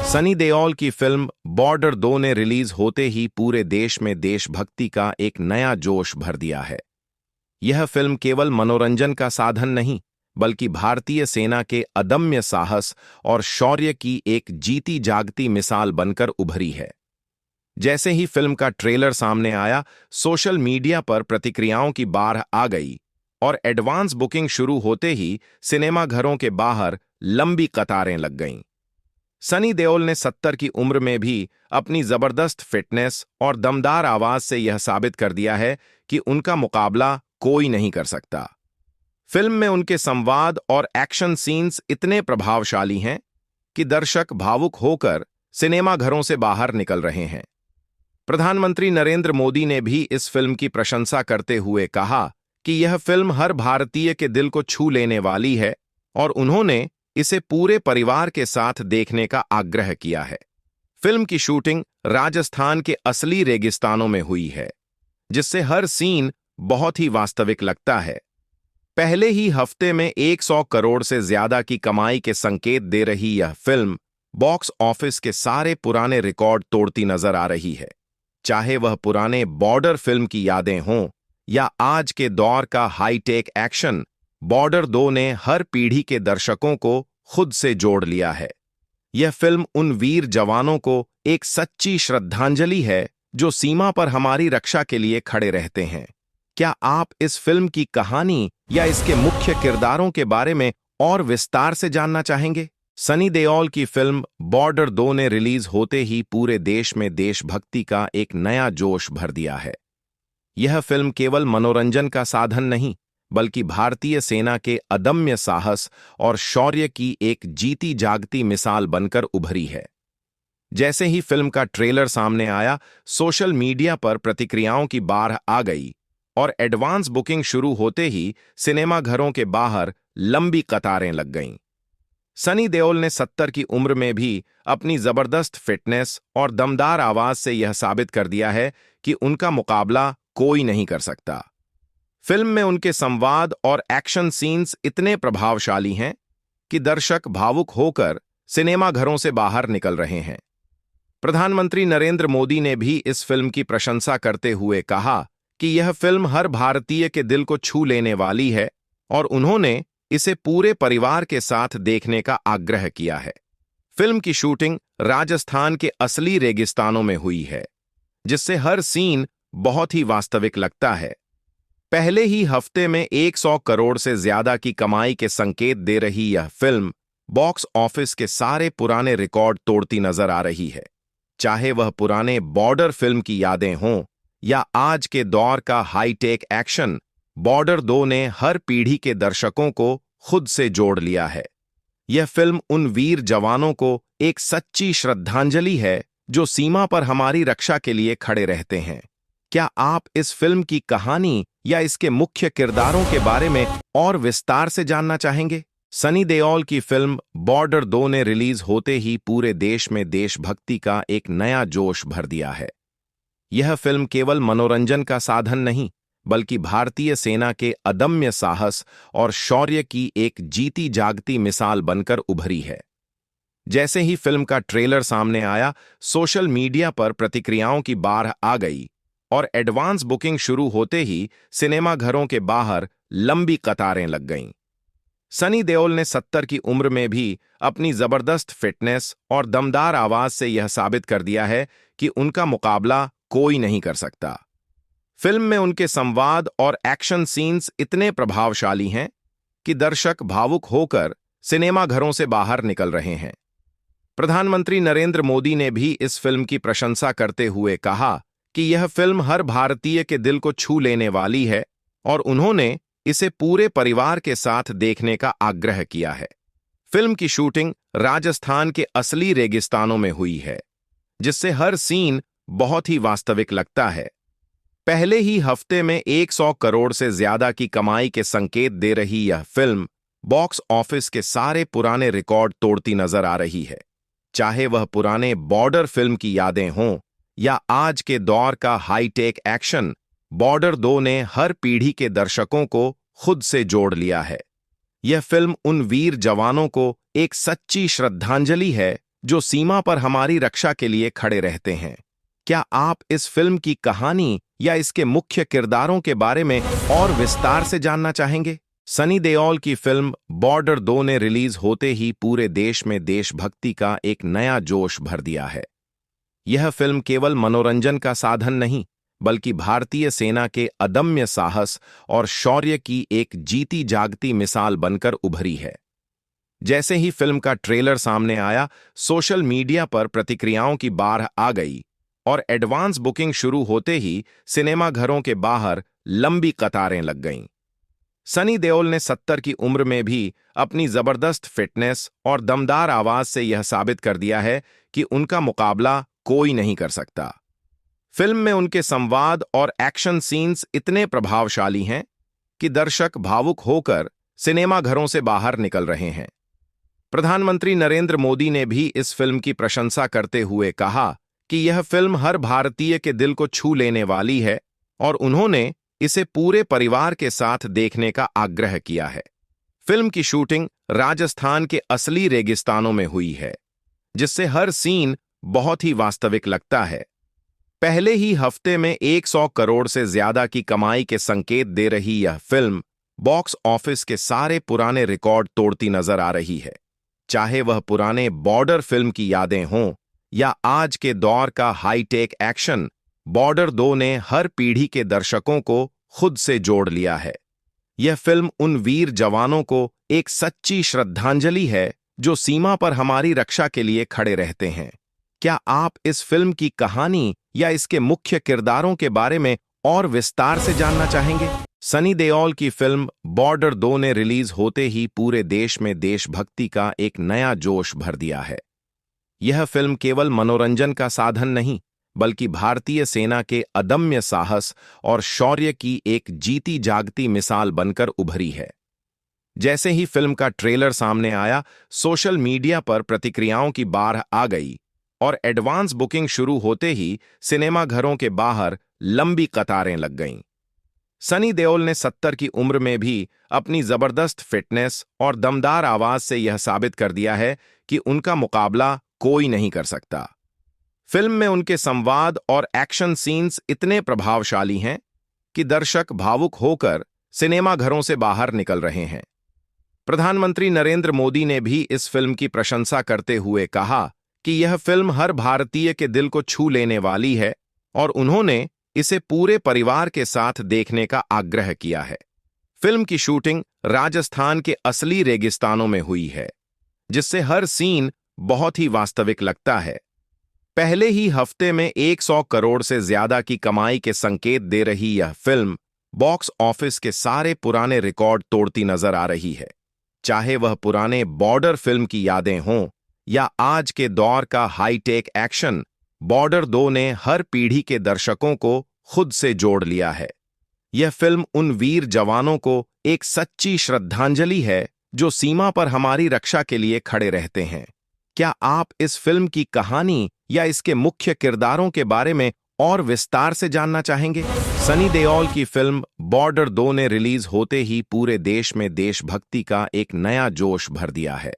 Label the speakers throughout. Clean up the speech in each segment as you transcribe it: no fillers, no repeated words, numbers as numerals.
Speaker 1: सनी देओल की film border 2 ने release होते ही पूरे देश में देशभक्ति का एक नया जोश भर दिया है। यह फिल्म केवल मनोरंजन का साधन नहीं, बल्कि भारतीय सेना के अदम्य साहस और शौर्य की एक जीती जागती मिसाल बनकर उभरी है। जैसे ही फिल्म का ट्रेलर सामने आया, सोशल मीडिया पर प्रतिक्रियाओं की बाढ़ आ गई और एडवांस बुकिंग शुरू होते ही सिनेमाघरों के बाहर लंबी कतारें लग गईं। सनी देओल ने 70 की उम्र में भी अपनी जबरदस्त फिटनेस और दमदार आवाज से यह साबित कर दिया है कि उनका मुकाबला कोई नहीं कर सकता। फिल्म में उनके संवाद और एक्शन सीन्स इतने प्रभावशाली हैं कि दर्शक भावुक होकर सिनेमाघरों से बाहर निकल रहे हैं। प्रधानमंत्री नरेंद्र मोदी ने भी इस फिल्म की प्रशंसा करते हुए कहा कि यह फिल्म हर भारतीय के दिल को छू लेने वाली है और उन्होंने इसे पूरे परिवार के साथ देखने का आग्रह किया है। फिल्म की शूटिंग राजस्थान के असली रेगिस्तानों में हुई है, जिससे हर सीन बहुत ही वास्तविक लगता है। पहले ही हफ्ते में 100 करोड़ से ज्यादा की कमाई के संकेत दे रही यह फिल्म बॉक्स ऑफिस के सारे पुराने रिकॉर्ड तोड़ती नजर आ रही है। चाहे वह पुराने बॉर्डर फिल्म की यादें हों या आज के दौर का हाईटेक एक्शन, बॉर्डर 2 ने हर पीढ़ी के दर्शकों को खुद से जोड़ लिया है। यह फिल्म उन वीर जवानों को एक सच्ची श्रद्धांजलि है जो सीमा पर हमारी रक्षा के लिए खड़े रहते हैं। क्या आप इस फिल्म की कहानी या इसके मुख्य किरदारों के बारे में और विस्तार से जानना चाहेंगे? सनी देओल की फिल्म बॉर्डर 2 ने रिलीज होते ही पूरे देश में देशभक्ति का एक नया जोश भर दिया है। यह फिल्म केवल मनोरंजन का साधन नहीं, बल्कि भारतीय सेना के अदम्य साहस और शौर्य की एक जीती जागती मिसाल बनकर उभरी है। जैसे ही फिल्म का ट्रेलर सामने आया, सोशल मीडिया पर प्रतिक्रियाओं की बाढ़ आ गई और एडवांस बुकिंग शुरू होते ही सिनेमाघरों के बाहर लंबी कतारें लग गईं। सनी देओल ने 70 की उम्र में भी अपनी जबरदस्त फिटनेस और दमदार आवाज से यह साबित कर दिया है कि उनका मुकाबला कोई नहीं कर सकता। फिल्म में उनके संवाद और एक्शन सीन्स इतने प्रभावशाली हैं कि दर्शक भावुक होकर सिनेमाघरों से बाहर निकल रहे हैं। प्रधानमंत्री नरेंद्र मोदी ने भी इस फिल्म की प्रशंसा करते हुए कहा कि यह फिल्म हर भारतीय के दिल को छू लेने वाली है और उन्होंने इसे पूरे परिवार के साथ देखने का आग्रह किया है। फिल्म की शूटिंग राजस्थान के असली रेगिस्तानों में हुई है, जिससे हर सीन बहुत ही वास्तविक लगता है। पहले ही हफ्ते में 100 करोड़ से ज्यादा की कमाई के संकेत दे रही यह फिल्म बॉक्स ऑफिस के सारे पुराने रिकॉर्ड तोड़ती नजर आ रही है। चाहे वह पुराने बॉर्डर फिल्म की यादें हों या आज के दौर का हाईटेक एक्शन, बॉर्डर 2 ने हर पीढ़ी के दर्शकों को खुद से जोड़ लिया है। यह फिल्म उन वीर जवानों को एक सच्ची श्रद्धांजलि है जो सीमा पर हमारी रक्षा के लिए खड़े रहते हैं। क्या आप इस फिल्म की कहानी या इसके मुख्य किरदारों के बारे में और विस्तार से जानना चाहेंगे? सनी देओल की फिल्म बॉर्डर 2 ने रिलीज होते ही पूरे देश में देशभक्ति का एक नया जोश भर दिया है। यह फिल्म केवल मनोरंजन का साधन नहीं, बल्कि भारतीय सेना के अदम्य साहस और शौर्य की एक जीती जागती मिसाल बनकर उभरी है। जैसे ही फिल्म का ट्रेलर सामने आया, सोशल मीडिया पर प्रतिक्रियाओं की बाढ़ आ गई और एडवांस बुकिंग शुरू होते ही सिनेमाघरों के बाहर लंबी कतारें लग गईं। सनी देओल ने 70 की उम्र में भी अपनी जबरदस्त फिटनेस और दमदार आवाज से यह साबित कर दिया है कि उनका मुकाबला कोई नहीं कर सकता। फिल्म में उनके संवाद और एक्शन सीन्स इतने प्रभावशाली हैं कि दर्शक भावुक होकर सिनेमाघरों से बाहर निकल रहे हैं। प्रधानमंत्री नरेंद्र मोदी ने भी इस फिल्म की प्रशंसा करते हुए कहा कि यह फिल्म हर भारतीय के दिल को छू लेने वाली है और उन्होंने इसे पूरे परिवार के साथ देखने का आग्रह किया है। फिल्म की शूटिंग राजस्थान के असली रेगिस्तानों में हुई है, जिससे हर सीन बहुत ही वास्तविक लगता है। पहले ही हफ्ते में 100 करोड़ से ज्यादा की कमाई के संकेत दे रही यह फिल्म बॉक्स ऑफिस के सारे पुराने रिकॉर्ड तोड़ती नजर आ रही है। चाहे वह पुराने बॉर्डर फिल्म की यादें हों या आज के दौर का हाईटेक एक्शन, बॉर्डर 2 ने हर पीढ़ी के दर्शकों को खुद से जोड़ लिया है। यह फिल्म उन वीर जवानों को एक सच्ची श्रद्धांजलि है जो सीमा पर हमारी रक्षा के लिए खड़े रहते हैं। क्या आप इस फिल्म की कहानी या इसके मुख्य किरदारों के बारे में और विस्तार से जानना चाहेंगे? सनी देओल की फिल्म बॉर्डर 2 ने रिलीज होते ही पूरे देश में देशभक्ति का एक नया जोश भर दिया है। यह फिल्म केवल मनोरंजन का साधन नहीं, बल्कि भारतीय सेना के अदम्य साहस और शौर्य की एक जीती जागती मिसाल बनकर उभरी है। जैसे ही फिल्म का ट्रेलर सामने आया, सोशल मीडिया पर प्रतिक्रियाओं की बाढ़ आ गई और एडवांस बुकिंग शुरू होते ही सिनेमाघरों के बाहर लंबी कतारें लग गईं। सनी देओल ने 70 की उम्र में भी अपनी जबरदस्त फिटनेस और दमदार आवाज से यह साबित कर दिया है कि उनका मुकाबला कोई नहीं कर सकता। फिल्म में उनके संवाद और एक्शन सीन्स इतने प्रभावशाली हैं कि दर्शक भावुक होकर सिनेमाघरों से बाहर निकल रहे हैं। प्रधानमंत्री नरेंद्र मोदी ने भी इस फिल्म की प्रशंसा करते हुए कहा कि यह फिल्म हर भारतीय के दिल को छू लेने वाली है और उन्होंने इसे पूरे परिवार के साथ देखने का आग्रह किया है। फिल्म की शूटिंग राजस्थान के असली रेगिस्तानों में हुई है, जिससे हर सीन बहुत ही वास्तविक लगता है। पहले ही हफ्ते में 100 करोड़ से ज्यादा की कमाई के संकेत दे रही यह फिल्म बॉक्स ऑफिस के सारे पुराने रिकॉर्ड तोड़ती नजर आ रही है। चाहे वह पुराने बॉर्डर फिल्म की यादें हों या आज के दौर का हाईटेक एक्शन, बॉर्डर 2 ने हर पीढ़ी के दर्शकों को खुद से जोड़ लिया है। यह फिल्म उन वीर जवानों को एक सच्ची श्रद्धांजलि है जो सीमा पर हमारी रक्षा के लिए खड़े रहते हैं। क्या आप इस फिल्म की कहानी या इसके मुख्य किरदारों के बारे में और विस्तार से जानना चाहेंगे? सनी देओल की फिल्म बॉर्डर 2 ने रिलीज होते ही पूरे देश में देशभक्ति का एक नया जोश भर दिया है। यह फिल्म केवल मनोरंजन का साधन नहीं, बल्कि भारतीय सेना के अदम्य साहस और शौर्य की एक जीती जागती मिसाल बनकर उभरी है। जैसे ही फिल्म का ट्रेलर सामने आया, सोशल मीडिया पर प्रतिक्रियाओं की बाढ़ आ गई और एडवांस बुकिंग शुरू होते ही सिनेमाघरों के बाहर लंबी कतारें लग गईं। सनी देओल ने 70 की उम्र में भी अपनी जबरदस्त फिटनेस और दमदार आवाज से यह साबित कर दिया है कि उनका मुकाबला कोई नहीं कर सकता। फिल्म में उनके संवाद और एक्शन सीन्स इतने प्रभावशाली हैं कि दर्शक भावुक होकर सिनेमाघरों से बाहर निकल रहे हैं। प्रधानमंत्री नरेंद्र मोदी ने भी इस फिल्म की प्रशंसा करते हुए कहा कि यह फिल्म हर भारतीय के दिल को छू लेने वाली है और उन्होंने इसे पूरे परिवार के साथ देखने का आग्रह किया है। फिल्म की शूटिंग राजस्थान के असली रेगिस्तानों में हुई है, जिससे हर सीन बहुत ही वास्तविक लगता है। पहले ही हफ्ते में 100 करोड़ से ज्यादा की कमाई के संकेत दे रही यह फिल्म बॉक्स ऑफिस के सारे पुराने रिकॉर्ड तोड़ती नजर आ रही है। चाहे वह पुराने बॉर्डर फिल्म की यादें हों या आज के दौर का हाईटेक एक्शन, बॉर्डर 2 ने हर पीढ़ी के दर्शकों को खुद से जोड़ लिया है। यह फिल्म उन वीर जवानों को एक सच्ची श्रद्धांजलि है जो सीमा पर हमारी रक्षा के लिए खड़े रहते हैं। क्या आप इस फिल्म की कहानी या इसके मुख्य किरदारों के बारे में और विस्तार से जानना चाहेंगे? सनी देओल की फिल्म बॉर्डर 2 ने रिलीज होते ही पूरे देश में देशभक्ति का एक नया जोश भर दिया है।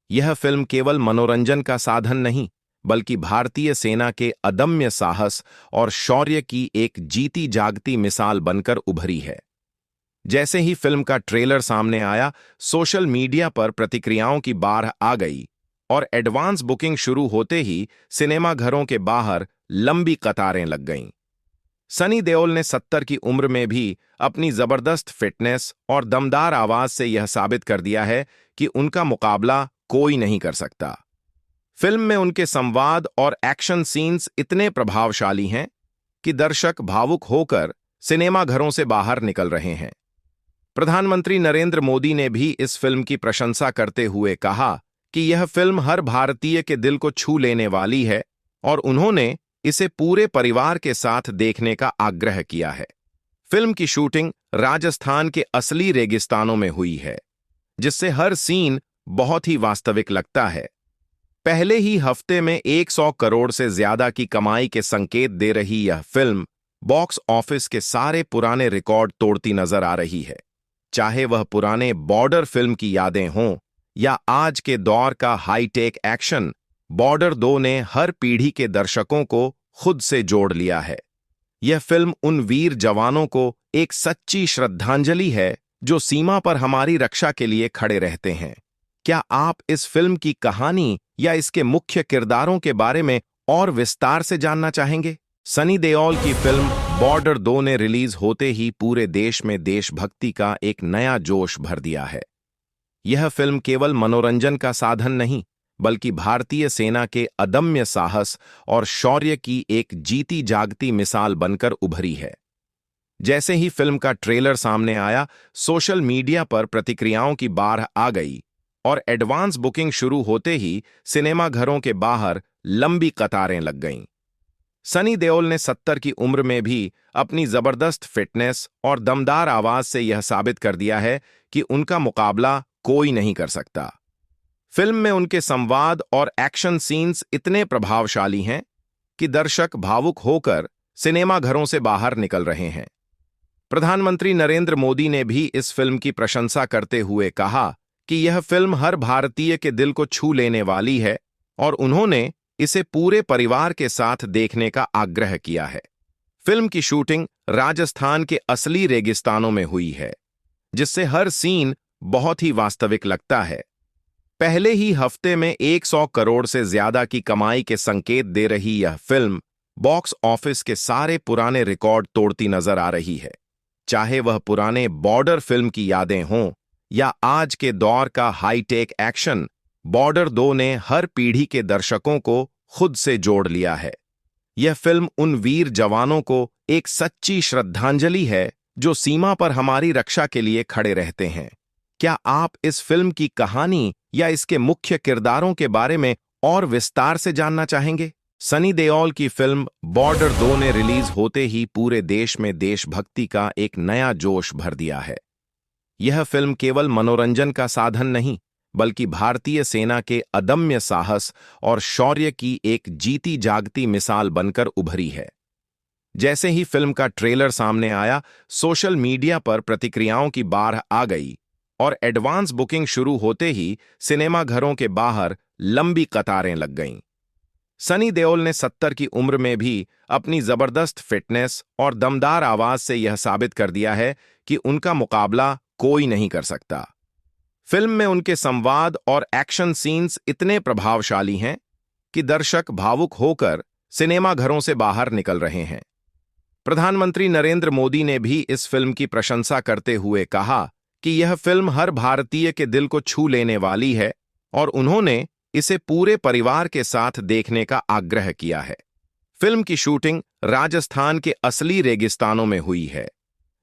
Speaker 1: यह फिल्म केवल मनोरंजन का साधन नहीं, बल्कि भारतीय सेना के अदम्य साहस और शौर्य की एक जीती जागती मिसाल बनकर उभरी है। जैसे ही फिल्म का ट्रेलर सामने आया, सोशल मीडिया पर प्रतिक्रियाओं की बाढ़ आ गई और एडवांस बुकिंग शुरू होते ही सिनेमाघरों के बाहर लंबी कतारें लग गईं। सनी देओल ने 70 की उम्र में भी अपनी जबरदस्त फिटनेस और दमदार आवाज से यह साबित कर दिया है कि उनका मुकाबला कोई नहीं कर सकता। फिल्म में उनके संवाद और एक्शन सीन्स इतने प्रभावशाली हैं कि दर्शक भावुक होकर सिनेमाघरों से बाहर निकल रहे हैं। प्रधानमंत्री नरेंद्र मोदी ने भी इस फिल्म की प्रशंसा करते हुए कहा कि यह फिल्म हर भारतीय के दिल को छू लेने वाली है और उन्होंने इसे पूरे परिवार के साथ देखने का आग्रह किया है। फिल्म की शूटिंग राजस्थान के असली रेगिस्तानों में हुई है, जिससे हर सीन बहुत ही वास्तविक लगता है। पहले ही हफ्ते में 100 करोड़ से ज्यादा की कमाई के संकेत दे रही यह फिल्म बॉक्स ऑफिस के सारे पुराने रिकॉर्ड तोड़ती नजर आ रही है। चाहे वह पुराने बॉर्डर फिल्म की यादें हों या आज के दौर का हाईटेक एक्शन, बॉर्डर 2 ने हर पीढ़ी के दर्शकों को खुद से जोड़ लिया है। यह फिल्म उन वीर जवानों को एक सच्ची श्रद्धांजलि है जो सीमा पर हमारी रक्षा के लिए खड़े रहते हैं। क्या आप इस फिल्म की कहानी या इसके मुख्य किरदारों के बारे में और विस्तार से जानना चाहेंगे? सनी देओल की फिल्म बॉर्डर 2 ने रिलीज होते ही पूरे देश में देशभक्ति का एक नया जोश भर दिया है। यह फिल्म केवल मनोरंजन का साधन नहीं, बल्कि भारतीय सेना के अदम्य साहस और शौर्य की एक जीती जागती मिसाल बनकर उभरी है। जैसे ही फिल्म का ट्रेलर सामने आया, सोशल मीडिया पर प्रतिक्रियाओं की बाढ़ आ गई और एडवांस बुकिंग शुरू होते ही सिनेमा घरों के बाहर लंबी कतारें लग गईं। सनी देओल ने 70 की उम्र में भी अपनी जबरदस्त फिटनेस और दमदार आवाज से यह साबित कर दिया है कि उनका मुकाबला कोई नहीं कर सकता। फिल्म में उनके संवाद और एक्शन सीन्स इतने प्रभावशाली हैं कि दर्शक भावुक होकर सिनेमा घरों से बाहर निकल रहे हैं। प्रधानमंत्री नरेंद्र मोदी ने भी इस फिल्म की प्रशंसा करते हुए कहा कि यह फिल्म हर भारतीय के दिल को छू लेने वाली है और उन्होंने इसे पूरे परिवार के साथ देखने का आग्रह किया है। फिल्म की शूटिंग राजस्थान के असली रेगिस्तानों में हुई है, जिससे हर सीन बहुत ही वास्तविक लगता है। पहले ही हफ्ते में 100 करोड़ से ज्यादा की कमाई के संकेत दे रही यह फिल्म बॉक्स ऑफिस के सारे पुराने रिकॉर्ड तोड़ती नजर आ रही है। चाहे वह पुराने बॉर्डर फिल्म की यादें हों या आज के दौर का हाईटेक एक्शन, बॉर्डर 2 ने हर पीढ़ी के दर्शकों को खुद से जोड़ लिया है। यह फिल्म उन वीर जवानों को एक सच्ची श्रद्धांजलि है जो सीमा पर हमारी रक्षा के लिए खड़े रहते हैं। क्या आप इस फिल्म की कहानी या इसके मुख्य किरदारों के बारे में और विस्तार से जानना चाहेंगे? सनी देओल की फिल्म बॉर्डर 2 ने रिलीज होते ही पूरे देश में देशभक्ति का एक नया जोश भर दिया है। यह फिल्म केवल मनोरंजन का साधन नहीं, बल्कि भारतीय सेना के अदम्य साहस और शौर्य की एक जीती जागती मिसाल बनकर उभरी है। जैसे ही फिल्म का ट्रेलर सामने आया, सोशल मीडिया पर प्रतिक्रियाओं की बाढ़ आ गई और एडवांस बुकिंग शुरू होते ही सिनेमा घरों के बाहर लंबी कतारें लग गईं। सनी देओल ने 70 की उम्र में भी अपनी जबरदस्त फिटनेस और दमदार आवाज से यह साबित कर दिया है कि उनका मुकाबला कोई नहीं कर सकता। फिल्म में उनके संवाद और एक्शन सीन्स इतने प्रभावशाली हैं कि दर्शक भावुक होकर सिनेमा घरों से बाहर निकल रहे हैं। प्रधानमंत्री नरेंद्र मोदी ने भी इस फिल्म की प्रशंसा करते हुए कहा कि यह फिल्म हर भारतीय के दिल को छू लेने वाली है और उन्होंने इसे पूरे परिवार के साथ देखने का आग्रह किया है। फिल्म की शूटिंग राजस्थान के असली रेगिस्तानों में हुई है,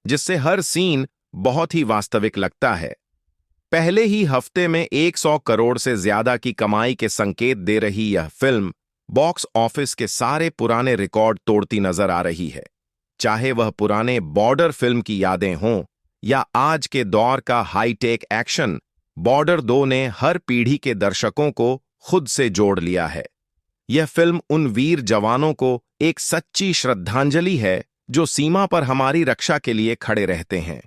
Speaker 1: जिससे हर सीन बहुत ही वास्तविक लगता है। पहले ही हफ्ते में 100 करोड़ से ज्यादा की कमाई के संकेत दे रही यह फिल्म बॉक्स ऑफिस के सारे पुराने रिकॉर्ड तोड़ती नजर आ रही है। चाहे वह पुराने बॉर्डर फिल्म की यादें हों या आज के दौर का हाईटेक एक्शन, बॉर्डर 2 ने हर पीढ़ी के दर्शकों को खुद से जोड़ लिया है। यह फिल्म उन वीर जवानों को एक सच्ची श्रद्धांजलि है जो सीमा पर हमारी रक्षा के लिए खड़े रहते हैं।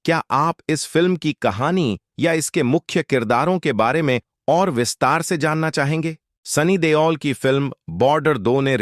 Speaker 1: क्या आप इस फिल्म की कहानी या इसके मुख्य किरदारों के बारे में और विस्तार से जानना चाहेंगे? सनी देओल की फिल्म बॉर्डर 2 ने